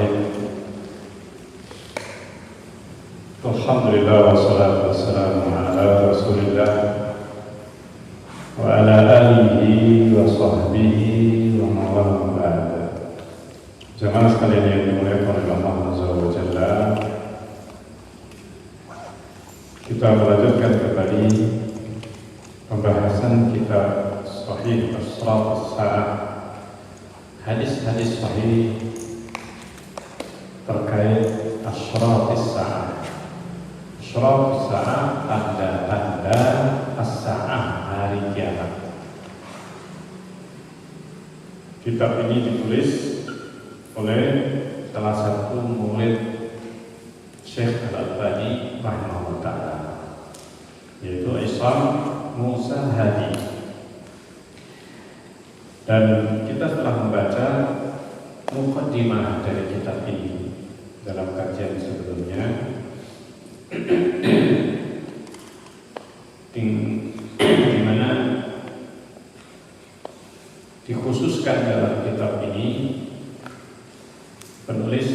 Bismillahirrahmanirrahim. Alhamdulillah wassalatu wassalamu ala Rasulillah wa ala alihi wa sahbihi wa mawala ba'da. Jamaah sekalian yang dimuliakan oleh Allah Azza wa Jalla, kita melanjutkan kembali pembahasan kitab Sahih Ashraf As-Sa'ah, hadis-hadis sahih terkait Ashraf As-Sa'ah. Ashraf As-Sa'ah, tanda-tanda As-Sa'ah, hari kiamat. Kitab ini ditulis oleh salah satu murid Syekh Al-Albani rahimahullah ta'ala, yaitu Isam Musa Hadi. Dan kita telah membaca muqaddimah dari kitab ini dalam kajian sebelumnya, di mana dikhususkan dalam kitab ini penulis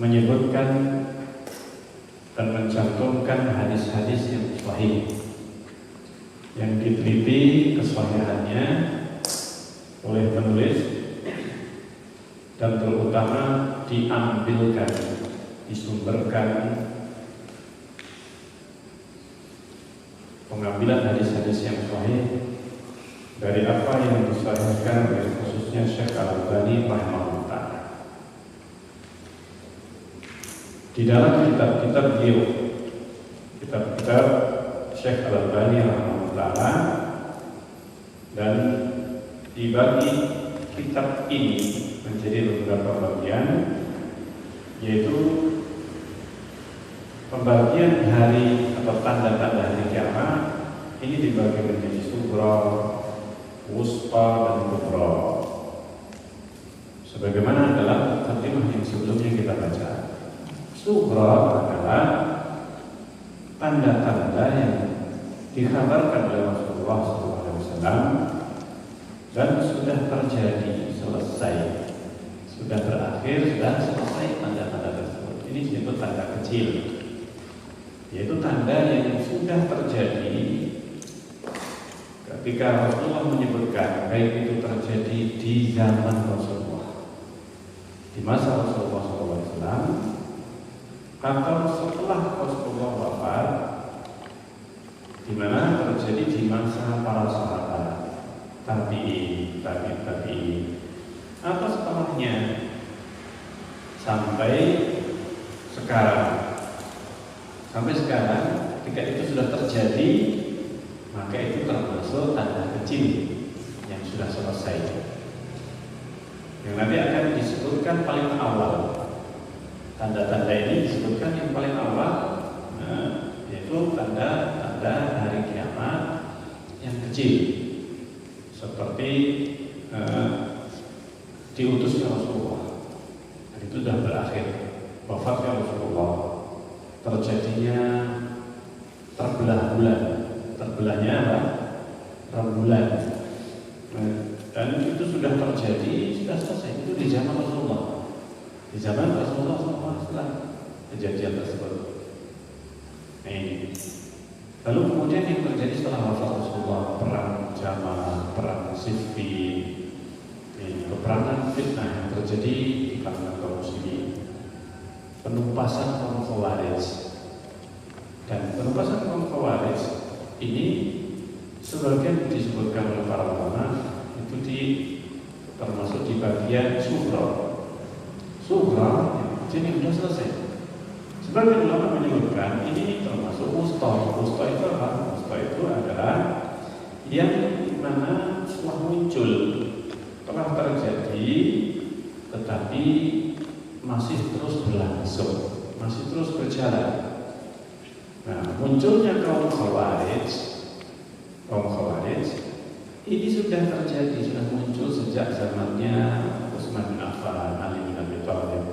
menyebutkan dan mencantumkan hadis-hadis yang sahih, yang diteliti kesahihannya oleh penulis dan terutama diambilkan, disumberkan pengambilan hadis-hadis yang sahih dari apa yang disahihkan oleh khususnya Syekh Al-Albani rahimahullah ta'ala. Di dalam kitab-kitab beliau, kitab-kitab Syekh Al-Albani rahimahullah ta'ala, dan dibagi kitab ini menjadi beberapa bagian, yaitu pembagian hari atau tanda-tanda hari kiamat ini dibagi menjadi sughra, wusqa, dan kubra, sebagaimana dalam mukadimah yang sebelumnya kita baca. Sughra adalah tanda-tanda yang dikhabarkan oleh Rasulullah SAW dan sudah terjadi, selesai, sudah berakhir, sudah selesai tanda-tanda tersebut. Ini disebut tanda kecil, yaitu tanda yang sudah terjadi ketika Rasulullah menyebutkan, baik itu terjadi di zaman Rasulullah, di masa Rasulullah SAW, atau setelah Rasulullah wafat, di mana terjadi di masa para sahabat, tabi'in, atau setelahnya sampai sekarang. Sampai sekarang, ketika itu sudah terjadi, maka itu termasuk tanda kecil yang sudah selesai, yang nanti akan disebutkan paling awal. Tanda-tanda ini disebutkan yang paling awal, yaitu tanda-tanda hari kiamat yang kecil, seperti diutusnya Rasulullah, dan itu sudah berakhir. Wafatnya Rasulullah, terjadinya terbelah bulan, terbelahnya apa? Rembulan, dan itu sudah terjadi, sudah selesai. Itu di zaman Rasulullah, di zaman Rasulullah SAW kejadian tersebut. Nah, ini. Lalu kemudian yang terjadi setelah wafat Rasulullah, perang Jamal, perang Siffin, peperangan fitnah yang terjadi di kalangan kaum muslimin, penumpasan kaum Khawarij. Dan penumpasan kaum Khawarij ini sebagian disebutkan oleh para ulama itu termasuk di bagian sughra. Sughra jadi sudah selesai. Sebagian ulama menyebutkan ini termasuk wusta. Wusta itu apa? Wusta itu adalah yang mana setelah muncul, telah terjadi, tetapi masih terus berlangsung, masih terus berjalan. Nah, munculnya kaum Khawarij ini sudah terjadi, sudah muncul sejak zamannya Utsman bin Affan, Ali bin Abi Thalib.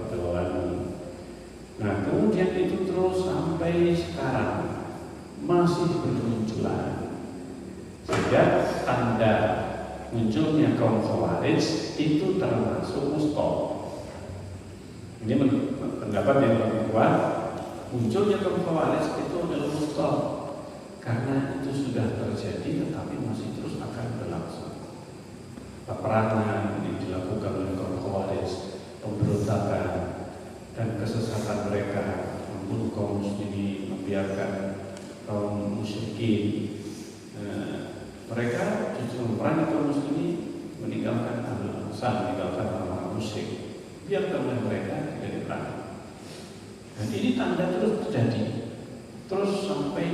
Nah, kemudian itu terus sampai sekarang masih bermunculan, sehingga tanda munculnya kaum Khawarij itu termasuk masuk wusta. Ini pendapat yang lebih kuat. Munculnya kaum Khawarij itu adalah wusta, karena itu sudah terjadi tetapi masih terus akan berlangsung. Peperangan yang dilakukan oleh kaum Khawarij, pemberontakan dan kesesatan mereka, membunuh kaum muslimin, membiarkan kaum musyrikin. Mereka justru memerangi kaum muslimin, meninggalkan ahlul bangsa, meninggalkan orang musyrik. Biarkan oleh mereka tidak diperangi. Dan ini tanda terus terjadi, terus sampai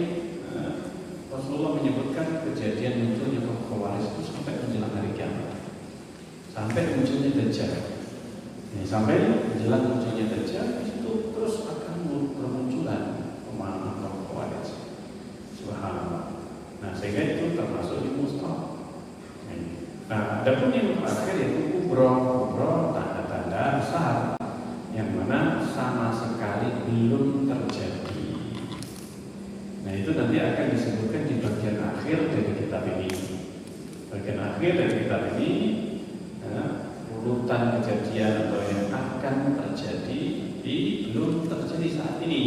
Rasulullah menyebutkan kejadian munculnya kaum Khawarij itu sampai menjelang hari kiamat, sampai munculnya Dajjal. Sampai menjelang munculnya Dajjal itu terus akan bermunculan pemahaman kaum Khawarij. Subhanallah. Nah, sehingga itu termasuk di musta. Nah, ada pun yang terakhir yaitu kubro, tanda-tanda besar yang mana sama sekali belum terjadi. Nah, itu nanti akan disebutkan di bagian akhir dari kitab ini. Bagian akhir dari kitab ini, urutan kejadian atau yang akan terjadi belum terjadi saat ini,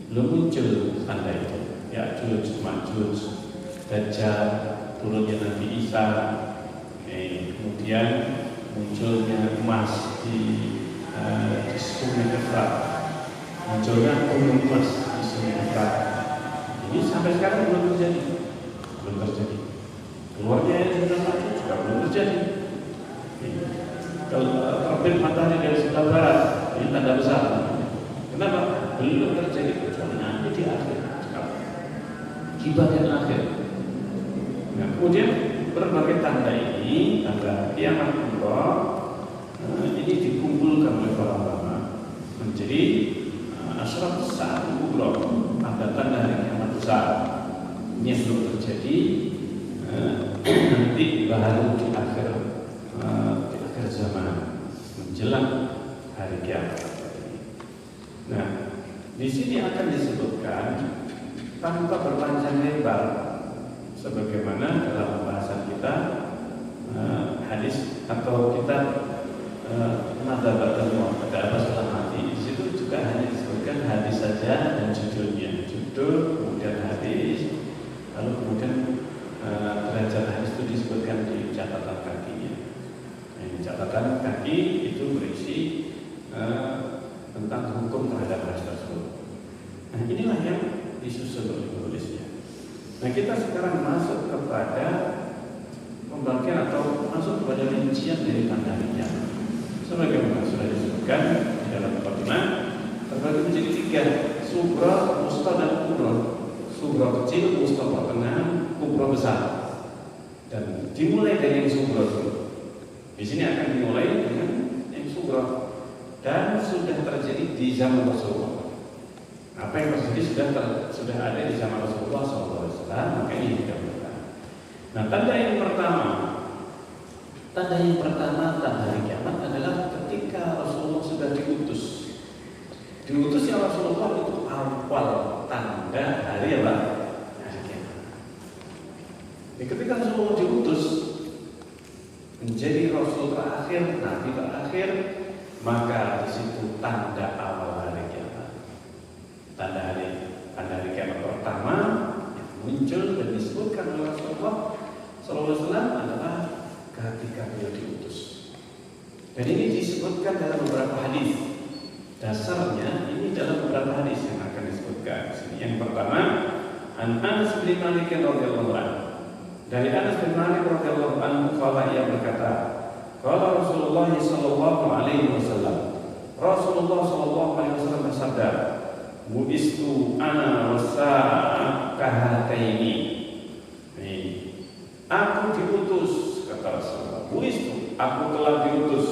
belum muncul tanda itu. Ya'juj, Ma'juj, Dajjal, turunnya Nabi Isa, kemudian munculnya emas di Sungai Efrat, munculnya gunung emas di Sungai Efrat. Ini sampai sekarang belum terjadi. Keluarnya Ya'juj Ma'juj juga belum terjadi. Kalau terbit matahari dari sebelah barat, ini tanda besar. Kenapa? Belum terjadi kecuali nanti di akhir. Di bagian akhir. Nah, kemudian berbagai tanda ini, tanda kiamat kubra, ini dikumpulkan oleh para ulama menjadi asyraf sa'at kubra, tanda-tanda hari kiamat besar. Ini yang belum terjadi, nanti baru di akhir zaman, menjelang hari kiamat. Nah, di sini akan disebutkan tanpa berpanjang lebar, sebagaimana dalam pembahasan kita hadis atau kita Madhabat al-Mu'ad, ada apa salah mati. Di situ juga hanya disebutkan hadis saja dan judulnya, judul kemudian hadis, lalu kemudian derajat hadis itu disebutkan di catatan kakinya. Catatan kaki itu berisi tentang hukum terhadap hadis tersebut. Nah, inilah yang disusun oleh penulisnya. Nah, kita sekarang masuk kepada pembagian atau masuk kepada rincian dari tanda kiamat. Sebagaimana sudah disebutkan di dalam mukadimah, terbagi menjadi 3: sughra, wusta, dan kubra. Sughra kecil, wusta pertengahan, kubra besar. Dan dimulai dari yang sughra dulu. Di sini akan dimulai dengan yang sughra dan sudah terjadi di zaman Rasulullah. Apa yang terjadi sudah ada di zaman Rasulullah SAW, maka ini dikatakan. Nah, tanda yang pertama tanda hari kiamat adalah ketika Rasulullah sudah diutus. Diutusnya Rasulullah itu awal tanda hari apa? Hari kiamat. Ketika Rasulullah diutus menjadi Rasul terakhir, Nabi terakhir, maka di situ tanda awal hari kiamat. Tanda hari kiamat pertama yang muncul dan disebutkan oleh Rasulullah SAW adalah ketika beliau diutus. Dan ini disebutkan dalam beberapa hadis. Dasarnya ini dalam beberapa hadis yang akan disebutkan. Yang pertama, Anas bin Malik radhiyallahu anhu. Dari Anas bin Malik radhiyallahu anhu, ia berkata, qala Rasulullah sallallahu alaihi wasallam. Rasulullah sallallahu alaihi wasallam bersabda, "Bu'istu ana wasa'ah kahataini." Aku diutus, kata Rasulullah. Bu'istu, aku telah diutus.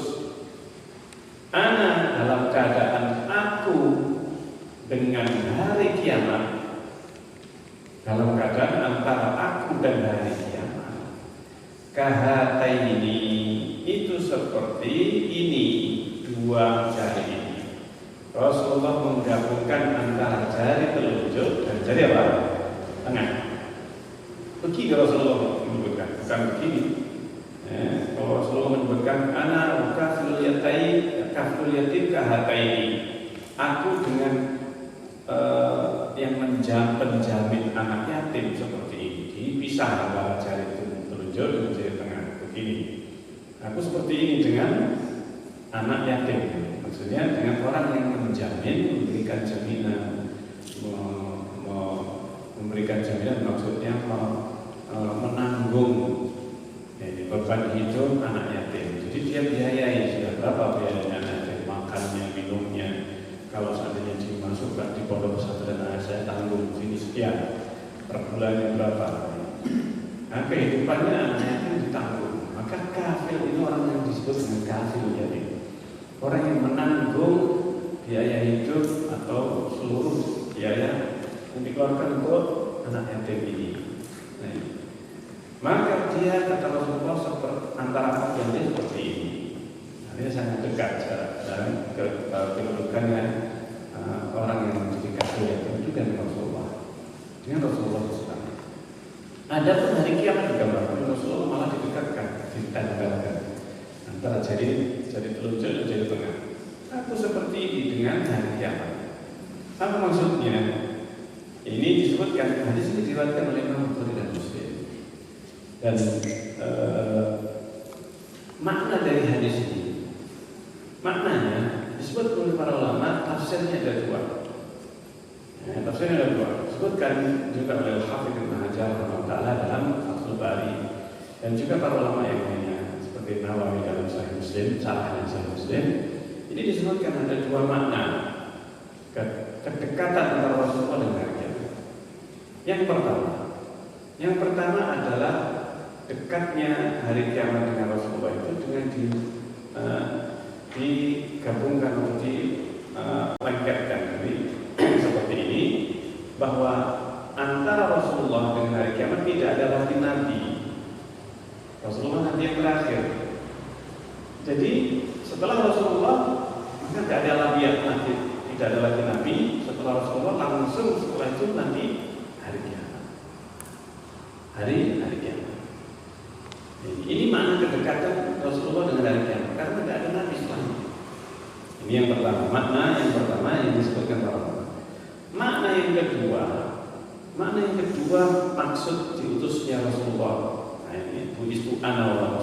Ana dalam keadaan aku dengan hari kiamat, dalam keadaan antara aku dan hari kiamat. Kahataini itu seperti ini, dua jari ini. Rasulullah menggabungkan antara jari telunjuk dan jari apa? Tengah. Begini Rasulullah menyebutkan, bukan begini. Kalau Rasulullah menyebutkan ana ukafil kaful yatim kahataini. Aku dengan yang penjamin anak yatim seperti ini, dipisah antara jari telunjuk dengan jari tengah begini. Aku seperti ini dengan anak yatim, maksudnya dengan orang yang menjamin, memberikan jaminan, memberikan jaminan maksudnya menanggung beban hidup anak yatim. Jadi dia biayai sudah berapa biayanya anak yatim, makannya, minumnya. Kalau seandainya dimasukkan di pondok pesantren, saya tanggung sini sekian, per bulannya berapa. Nah, kehidupannya anak yatim ditanggung. Maka kafil itu orang yang disebut dengan kafil yatim. Orang yang menanggung biaya hidup atau seluruh biaya yang dikeluarkan untuk anak yatim ini. Nah, maka dia kata Rasulullah antara yang seperti ini. Ini sangat dekat dan kedudukannya orang yang menjadi kafir itu juga dengan Rasulullah SAW. Ada pun hari kiamat digambarkan Rasulullah malah didekatkan, ditandangkan antara jari telunjuk dan jari tengah. Aku seperti ini dengan hari kiamat. Apa maksudnya? Ini disebutkan, hadis ini diriwayatkan oleh Imam Bukhari dan Muslim. Dan makna dari hadis ini, maknanya disebut oleh para ulama, tafsirnya ada dua. Tafsirnya ada dua. Disebutkan juga oleh Al-Hafidz Ibnu Hajar rahimahullah dalam Fathul Bari, dan juga para ulama yang lainnya seperti Nawawi dalam Sahih Muslim, Syarah Sahih Muslim. Ini disebutkan ada dua makna kedekatan antara Rasulullah dengan rakyat. Yang pertama adalah dekatnya hari kiamat dengan Rasulullah itu dengan digabungkan atau dilengkapkan seperti ini, bahwa antara Rasulullah dengan hari kiamat tidak ada lagi nabi. Rasulullah nanti yang terakhir. Jadi setelah Rasulullah maka tidak ada lagi nabi, tidak ada lagi nabi. Setelah Rasulullah langsung setelah itu nanti hari kiamat. Hari kiamat. Ini makna kedekatan Rasulullah dengan hari kiamat, karena tidak ada nabi setelahnya. Ini yang pertama, makna yang pertama yang disebutkan para ulama. Makna yang kedua maksud diutusnya Rasulullah. Nah ini buistu ana wa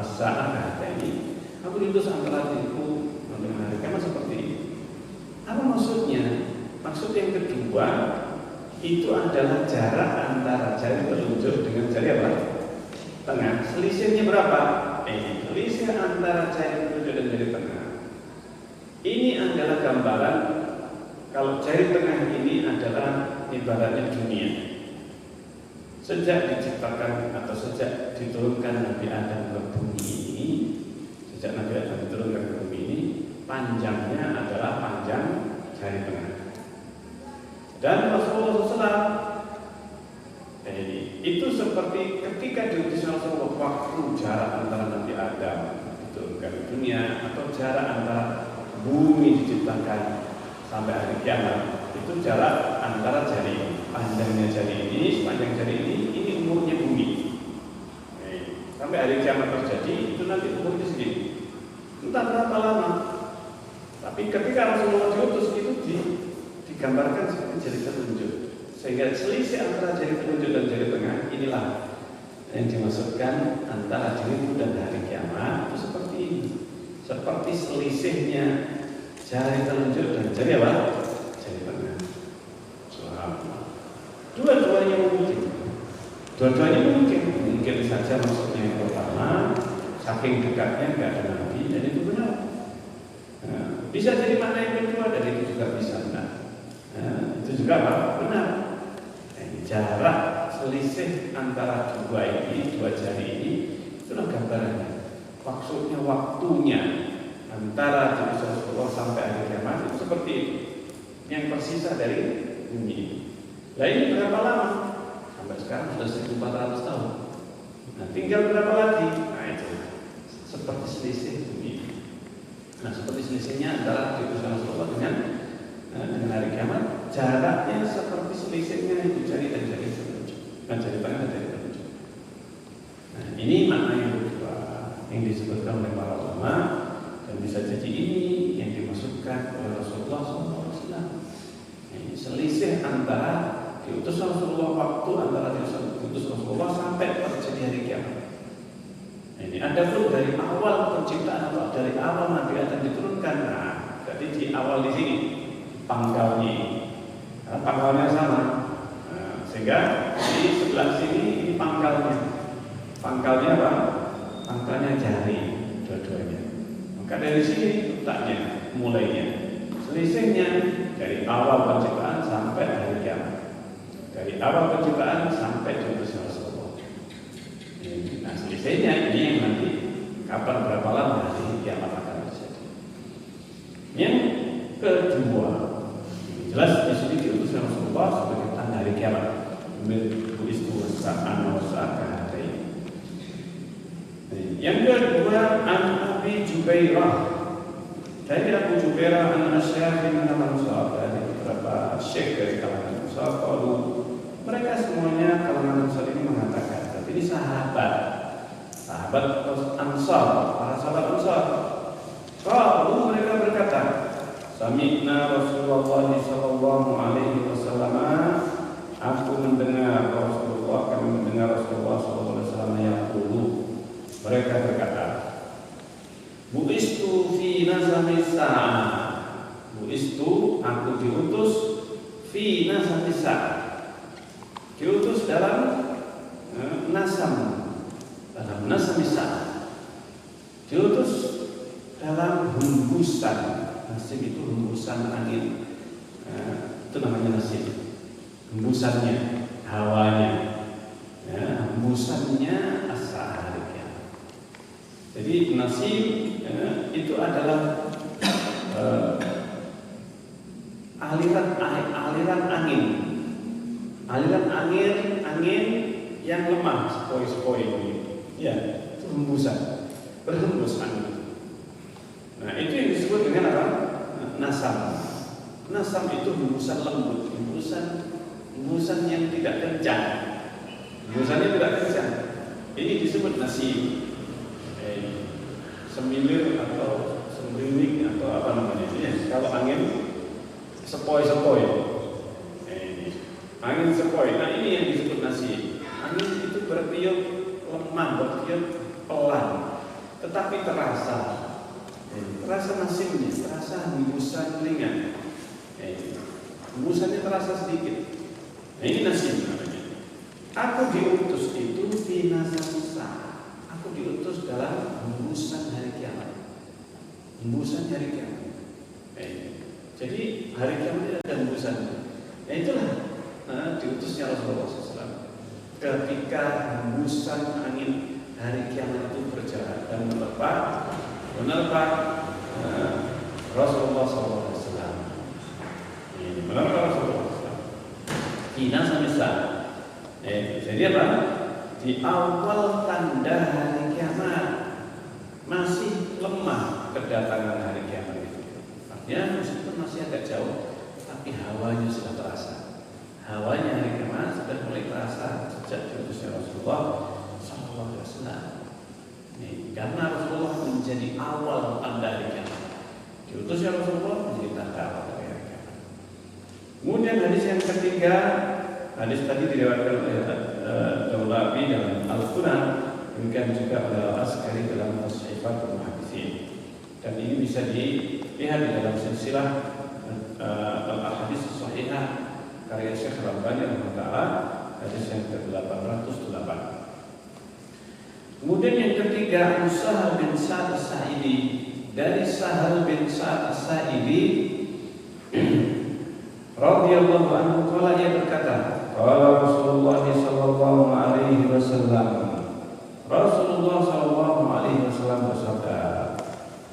as-sa'ah ini. Aku diutus antara diriku dengan hari kiamat seperti ini. Apa maksudnya? Maksud yang kedua itu adalah jarak antara jari telunjuk dengan jari apa? Tengah. Selisihnya berapa? Selisih antara jari telunjuk dan jari tengah. Ini adalah gambaran kalau jari tengah ini adalah ibaratnya dunia. Sejak diciptakan atau sejak diturunkan Nabi Adam ke bumi ini, sejak Nabi Adam diturunkan ke bumi ini, panjangnya adalah panjang jari tengah. Dan Rasulullah SAW itu seperti ketika diutus Rasulullah, waktu jarak antara Nabi Adam diturunkan ke dunia atau jarak antara bumi diciptakan sampai hari kiamat, itu jarak antara jari ini, panjangnya jari ini, sepanjang jari ini umurnya bumi. Sampai hari kiamat terjadi, itu nanti umurnya segini. Entah berapa lama. Tapi ketika Rasulullah diutus itu digambarkan seperti jari telunjuk, sehingga selisih antara jari telunjuk dan jari tengah inilah yang dimaksudkan antara diriku dan hari kiamat itu seperti ini, seperti selisihnya jari telunjuk dan jari apa? Jari tengah. Dua-duanya mungkin. Mungkin saja maksudnya yang pertama, saking dekatnya nggak ada nabi, dan itu benar. Bisa jadi makna yang kedua, dan itu juga bisa benar. Itu juga apa? Benar. Jarak selisih antara dua jari ini, itulah gambarannya. Maksudnya waktunya antara Rasulullah sampai hari kiamat itu seperti itu, yang tersisa dari bumi ini. Nah ini berapa lama? Sampai sekarang sudah 1400 tahun. Nah tinggal berapa lagi? Nah itu seperti selisih bumi ini. Nah seperti selisihnya antara Rasulullah dengan hari kiamat, jaraknya seperti selisihnya itu jari dan jari telunjuk, jari tengah dan jari telunjuk. Nah ini makna yang kedua yang disebutkan oleh para ulama, dan bisa jadi disampaikan oleh Rasulullah SAW. Ini selisih antara diutus Rasulullah waktu antara diutus Rasulullah sampai terjadi hari kiamat. Ini ada pun dari awal penciptaan atau dari awal Nabi Adam diturunkan. Nah, jadi di awal di sini pangkalnya, pangkalnya sama. Nah, sehingga di sebelah sini ini pangkalnya. Pangkalnya apa? Pangkalnya jari dua-duanya. Maka dari sini letaknya, mulainya. Selisihnya dari awal penciptaan sampai hari kiamat. Dari awal penciptaan sampai diutus Rasulullah. Nah, selisihnya ini yang nanti kapan berapa lama hari kiamat akan terjadi. Yang kedua, jelas di sini diutus Rasulullah sebagai tanda hari kiamat. Buistu sa'an wa sa'aka hadain. Yang kedua, an Abi Jubairah. Dari Abu Jubairah an Asy'ari min al-Ansar, dari beberapa syekh dari kalangan Ansar, mereka semuanya kalangan Ansar ini mengatakan, tapi ini sahabat Ansar, para sahabat Ansar. Kalau mereka berkata, sami'na Rasulullah sallallahu alaihi wasallam, aku mendengar Rasulullah, kami mendengar Rasulullah sallallahu alaihi wasallam yaqulu. Mereka berkata, bu'istu fi nasamis sa'ah. Bu'istu, aku diutus fi nasamis sa'ah. Diutus dalam nasam, dalam nasamis sa'ah. Diutus dalam hembusan. Nasim itu hembusan angin. Itu namanya nasim. Hembusannya, hawanya. Ya, hembusannya as-sa'ah. Jadi nasim itu adalah aliran angin yang lemah, sepoi-sepoi begitu. Ya, itu hembusan, berhembus angin. Nah, itu yang disebut dengan apa? Nasam. Nasam itu hembusan lembut, hembusan yang tidak kencang. Hembusannya tidak kencang. Ini disebut nasim. Semilir atau sembriling atau apa namanya ini. Kalau angin sepoi-sepoi, angin sepoi. Nah, ini yang disebut nasim. Angin itu bertiup lemah, bertiup pelan, tetapi terasa nasimnya, terasa hembusan ringan. Hembusannya terasa sedikit. Nah, ini nasim namanya. Aku diutus itu fi nasamisa. Aku diutus dalam hembusan hari kiamat. Hembusan hari kiamat. Jadi hari kiamat itu ada hembusan. Nah, itulah diutusnya Rasulullah SAW. Ketika hembusan angin hari kiamat itu berjalan dan menerpa Rasulullah SAW. Ini menerpa Rasulullah SAW. Ina samisa. Jadi apa? Di awal tanda hari kiamat masih lemah kedatangan hari kiamat itu. Artinya meskipun masih agak jauh, tapi hawanya sudah terasa. Hawanya hari kiamat sudah mulai terasa sejak diutusnya Rasulullah SAW. Karena Rasulullah menjadi awal tanda hari kiamat. Diutusnya Rasulullah menjadi tanda awal hari kiamat. Kemudian hadis yang ketiga, hadis tadi diriwayatkan oleh Daulabi dalam Al-Quran, demikian juga oleh Al-Askari dalam As-Syifatul Muhaditsin. Dan ini bisa dilihat di dalam silsilah Al-Hadis Sahihah karya Syekh Al-Albani rahimahullah, hadis yang ke-808. Kemudian yang ketiga, Sahal bin Sa'ad As-Sa'idi. Dari Sahal bin Sa'ad As-Sa'idi radhiyallahu anhu, qala, ia berkata, qala Rasulullah sallallahu alaihi wasallam. Rasulullah sallallahu alaihi wasallam bersabda,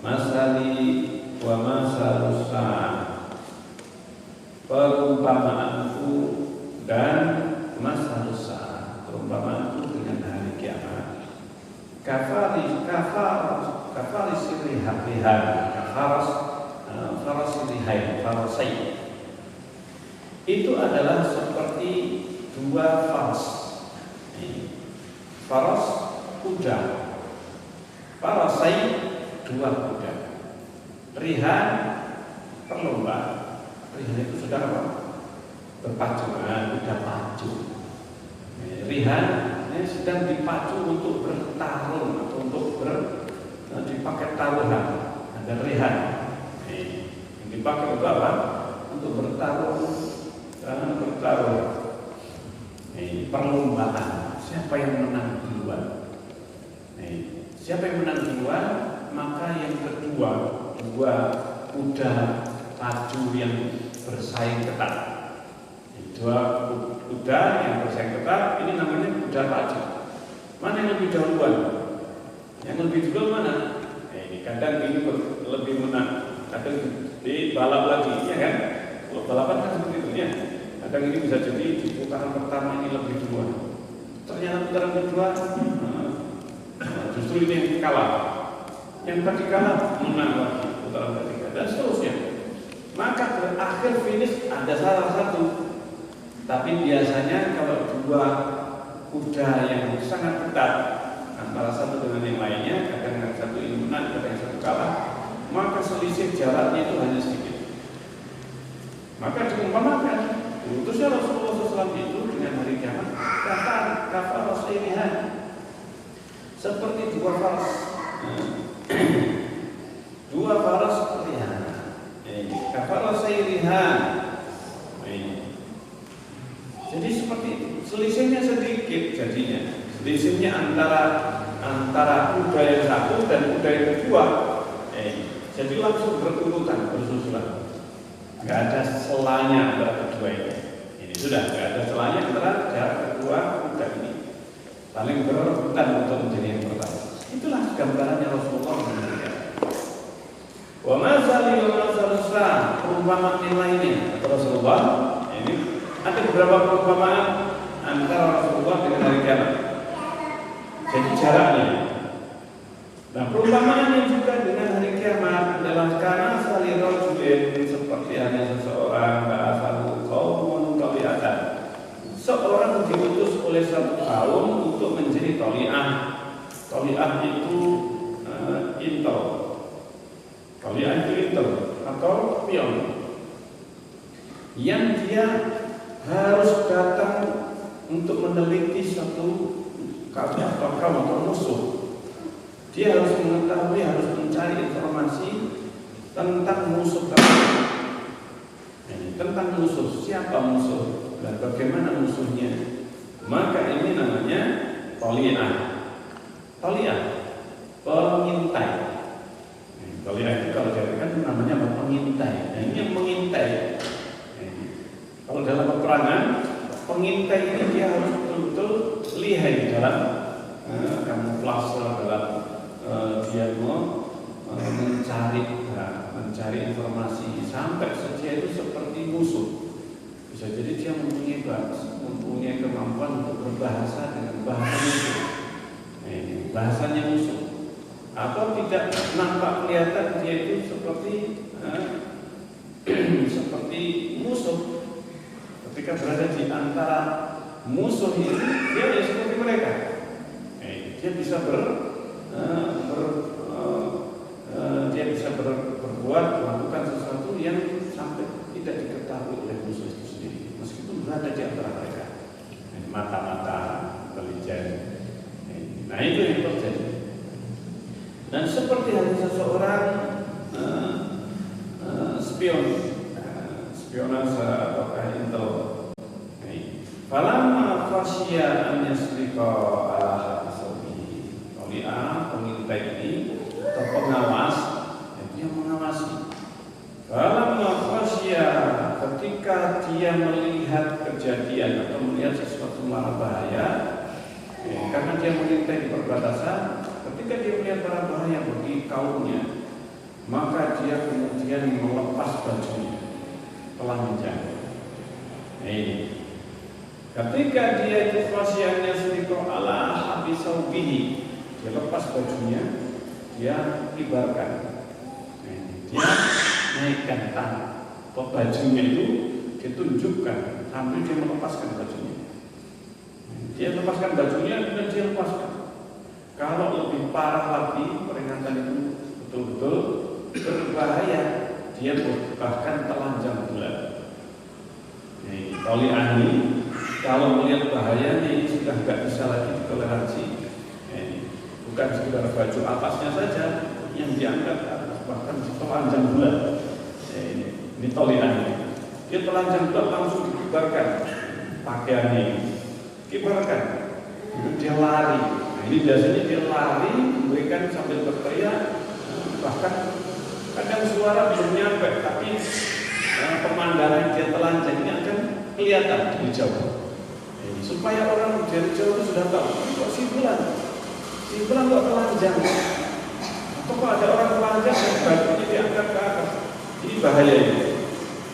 masali wa masalus sa'ah. Perumpamaanku dan masalus sa'ah, perumpamaanku dengan hari kiamat. Kafari sirrihan, farasai. Itu adalah seperti dua faras. Faras kuda. Farasai dua kuda. Rihan perlombaan. Rihan itu sudah apa? Berpacu, sudah pacu. Rihan sedang dipacu untuk bertarung atau untuk dipakai taruhan. Ada rihan. Yang dipakai untuk apa? Untuk bertarung. Perlombaan. Siapa yang menang duluan? Siapa yang menang duluan, maka yang kedua, dua kuda pacu yang bersaing ketat. Dua kuda yang bersaing ketat, ini namanya kuda pacu. Mana yang lebih dahuluan? Yang lebih duluan mana? Ini kadang ini lebih menang, kadang di balap lagi, ya kan? Kalau balapan kan seperti itu ya. Kadang ini bisa jadi di putaran pertama ini lebih duluan. Ternyata putaran kedua justru ini yang kalah. Yang tadi kalah menang lagi putaran ketiga dan seterusnya. Maka terakhir finish ada salah satu. Tapi biasanya kalau dua kuda yang sangat ketat antara satu dengan yang lainnya, kadang yang satu ini menang, kadang yang satu kalah, maka selisih jaraknya itu hanya sedikit. Maka diumpamakan utusnya Rasulullah SAW itu dengan hari kiamat kafar Rasulullah seperti dua faras. Dua faras pilihan. Kafar Rasulullah. Jadi seperti itu. Selisihnya sedikit jadinya. Selisihnya antara kuda yang satu dan kuda yang kedua. Jadi langsung berurutan, bersusulan. Nggak ada selanya antara kedua ini. Ini sudah nggak ada selanya antara jarak kedua kuda ini. Paling berebutan untuk menjadi yang pertama. Itulah gambarannya Rasulullah memberikan. Wa mazali wa mazalusa, perumpamaan yang lainnya Rasulullah. Ini ada beberapa perumpamaan antara Rasulullah dengan hari kiamat. Jadi jaraknya. Nah, perumpamaannya juga dengan hari kiamat adalah karena salirojulin seperti hanya seseorang ba'asahu qaumun toli'atan. Seorang diutus oleh satu kaum untuk menjadi toli'ah. Toli'ah itu intel. Toli'ah itu intel atau pion. Yang dia harus datang untuk meneliti satu kaum atau musuh. Dia harus mengetahui, harus mencari informasi tentang musuh tersebut. Tentang musuh, siapa musuh dan bagaimana musuhnya. Maka ini namanya toli'ah. Toli'ah, pengintai. Toli'ah itu kalau kan namanya pengintai. Nah, ini yang mengintai. Kalau dalam peperangan, pengintai ini dia harus betul-betul lihai dalam kamuflase, dalam dia mencari informasi sampai dia itu seperti musuh. Bisa jadi dia mempunyai kemampuan untuk berbahasa dengan bahasa musuh. Bahasanya musuh. Atau tidak nampak kelihatan dia itu seperti musuh. Ketika berada di antara musuh ini, dia ya seperti mereka. Dia bisa berbuat, melakukan sesuatu yang sampai tidak diketahui oleh musuh itu sendiri, meskipun berada di antara mereka. Mata-mata intelijen. Nah, itu yang terjadi. Dan seperti halnya seseorang spion, spionase apakah intel. Falamma khasya an yasriqa ala hasabi. Toli'ah, pengintai ini atau pengawas, dia mengawasi. Falamma khasya, ketika dia melihat kejadian atau melihat sesuatu mara bahaya, karena dia mengintai di perbatasan, ketika dia melihat mara bahaya bagi kaumnya, maka dia kemudian melepas bajunya, telanjang. Ketika dia itu khasyannya sedikit ala habisaubihi, dia lepas bajunya, dia kibarkan, dia naikkan tangan, bajunya itu ditunjukkan sambil dia melepaskan bajunya. Dia lepaskan bajunya dan dia lepaskan. Kalau lebih parah lagi, peringatan itu betul-betul berbahaya. dia bahkan telanjang bulan. Toli'ah ini kalau melihat bahayanya ini sudah nggak bisa lagi ditoleransi. Bukan sekedar baju atasnya saja yang diangkat ke atas, bahkan telanjang bulan. Ini toli'ah ini. Dia telanjang bulan langsung dikibarkan pakaiannya ini, kibarkan. Dia lari. Ini biasanya dia lari memberikan sambil berteriak, bahkan kadang suara belum nyampe, tapi pemandangan dia telanjang ini akan kelihatan dari jauh. Supaya orang dari jauh itu sudah tahu, kok si bulan kok telanjang, atau kok ada orang telanjang yang bajunya diangkat ke atas. Ini bahaya ini.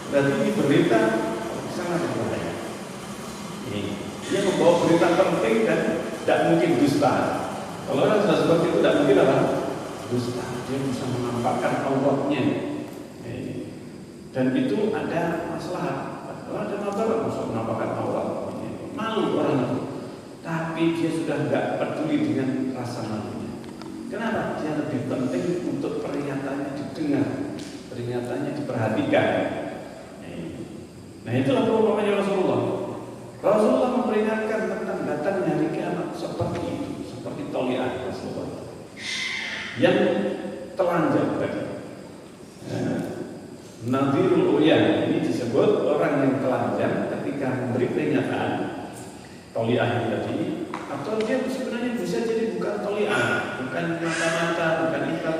Berarti ini berita sangat berbahaya. Dia membawa berita penting dan tidak mungkin dusta. Kalau orang sudah seperti itu tidak mungkin apa? Dusta. Dia bisa menampakkan auratnya. Dan itu ada masalah. Kalau ada masalah, bisa menampakkan aurat. Malu orang itu. Tapi dia sudah tidak peduli dengan rasa malunya. Kenapa? Dia lebih penting untuk peringatannya didengar, peringatannya diperhatikan. Nah itulah perumpamaan Rasulullah. Rasulullah memperingatkan tentang datangnya hari kiamat seperti itu, seperti toli'ah Rasulullah yang telanjang tadi. Nadhirul uyan ini disebut orang yang telanjang ketika memberi peringatan toli'ah tadi, atau dia sebenarnya bisa jadi bukan toli'ah, bukan mata-mata, bukan ikat,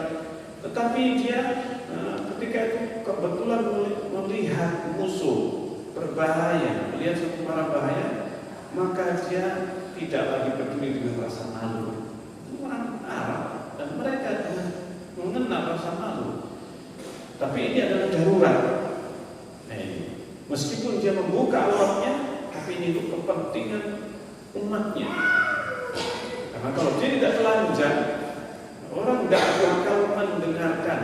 tetapi dia ketika itu kebetulan melihat musuh berbahaya, melihat suatu barang bahaya, maka dia tidak lagi peduli dengan rasa malu. Orang Arab dan mereka mengenal rasa malu. Tapi ini adalah darurat. Meskipun dia membuka auratnya, tapi ini untuk kepentingan umatnya. Karena kalau dia tidak telanjang, orang tidak bakal mendengarkan.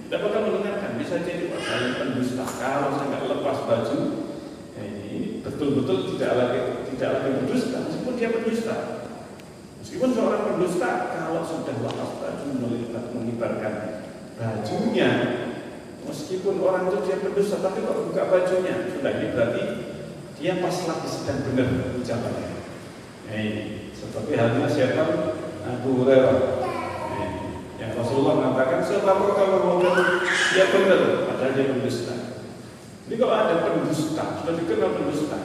Tidak bakal mendengarkan. Bisa jadi saya pendusta. Kalau saya nggak lepas baju, ini betul-betul tidak lagi berdusta. Meskipun dia pendusta, meskipun seorang pendusta, kalau sudah lepas baju mengibarkan bajunya, meskipun orang itu dia pendusta, tapi kalau buka bajunya, sudah ini berarti dia pas lagi sedang benar ucapannya. Seperti halnya syaitan Abu Hurairah. Yang Rasulullah mengatakan selama kalau dia benar, padahal dia pendusta. Jadi kalau ada pendusta, sudah dikenal pendusta,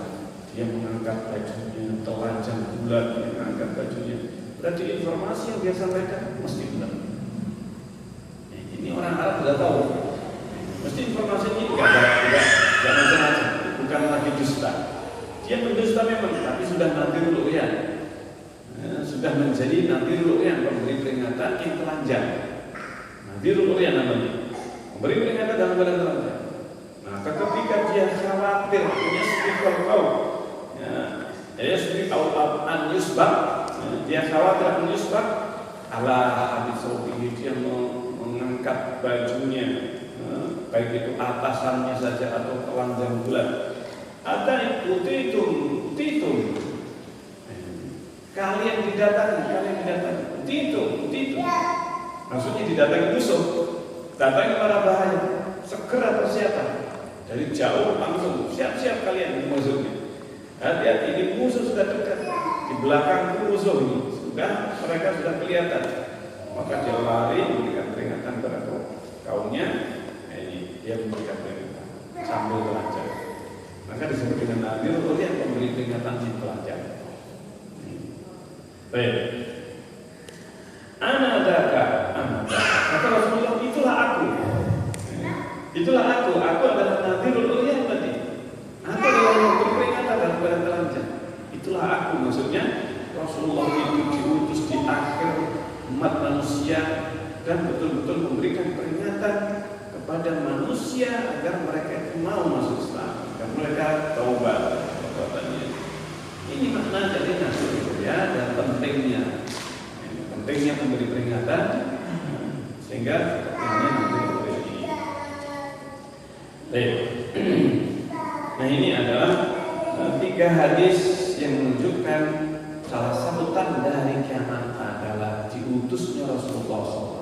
dia mengangkat bajunya, telanjang bulan, dia mengangkat bajunya, berarti informasi yang dia sampaikan mesti benar. Ini orang Arab sudah tahu, mesti informasi ini tidak macam-macam, bukan lagi dusta. Dia pendusta memang, tapi sudah nadhirul uyan. Sudah menjadi nadhirul uyan, memberi peringatan yang telanjang. Nadhirul uyan namanya, memberi peringatan dalam keadaan telanjang. Maka ketika dia khawatir, yasbiqul qaum, yasbiqul an yusbaq, dia khawatir an yusbaq, ala hadis ini dia mengangkat bajunya, baik itu atasannya saja atau telanjang bulan. Ada utitum. Kalian didatangi. Utitum. Maksudnya didatangi musuh, datangi para bahaya, segera persiapan. Dari jauh langsung siap-siap kalian musuhnya. Hati-hati, ini musuh sudah dekat. Di belakang musuh ini mereka sudah kelihatan. Maka dia lari memberikan peringatan kepada kaumnya. Ini dia memberikan peringatan sambil telanjang. Maka disebut dengan nadhirul uyan, memberi peringatan yang telanjang. Baik. Anadaka. Kata Rasulullah, itulah aku. Aku adalah nadhirul uyan tadi. Aku adalah yang berperingatan dan kepada telanjang. Itulah aku, maksudnya Rasulullah itu diutus di akhir umat manusia dan betul-betul memberikan peringatan kepada manusia agar mereka itu mau masuk Islam, agar mereka taubat perbuatannya. Ini makna dari nadhirul uyan dan pentingnya memberi peringatan sehingga ini nadhirul uyan ini. Nah ini adalah 3 hadis yang menunjukkan salah satu tanda hari kiamat adalah diutusnya Rasulullah SAW.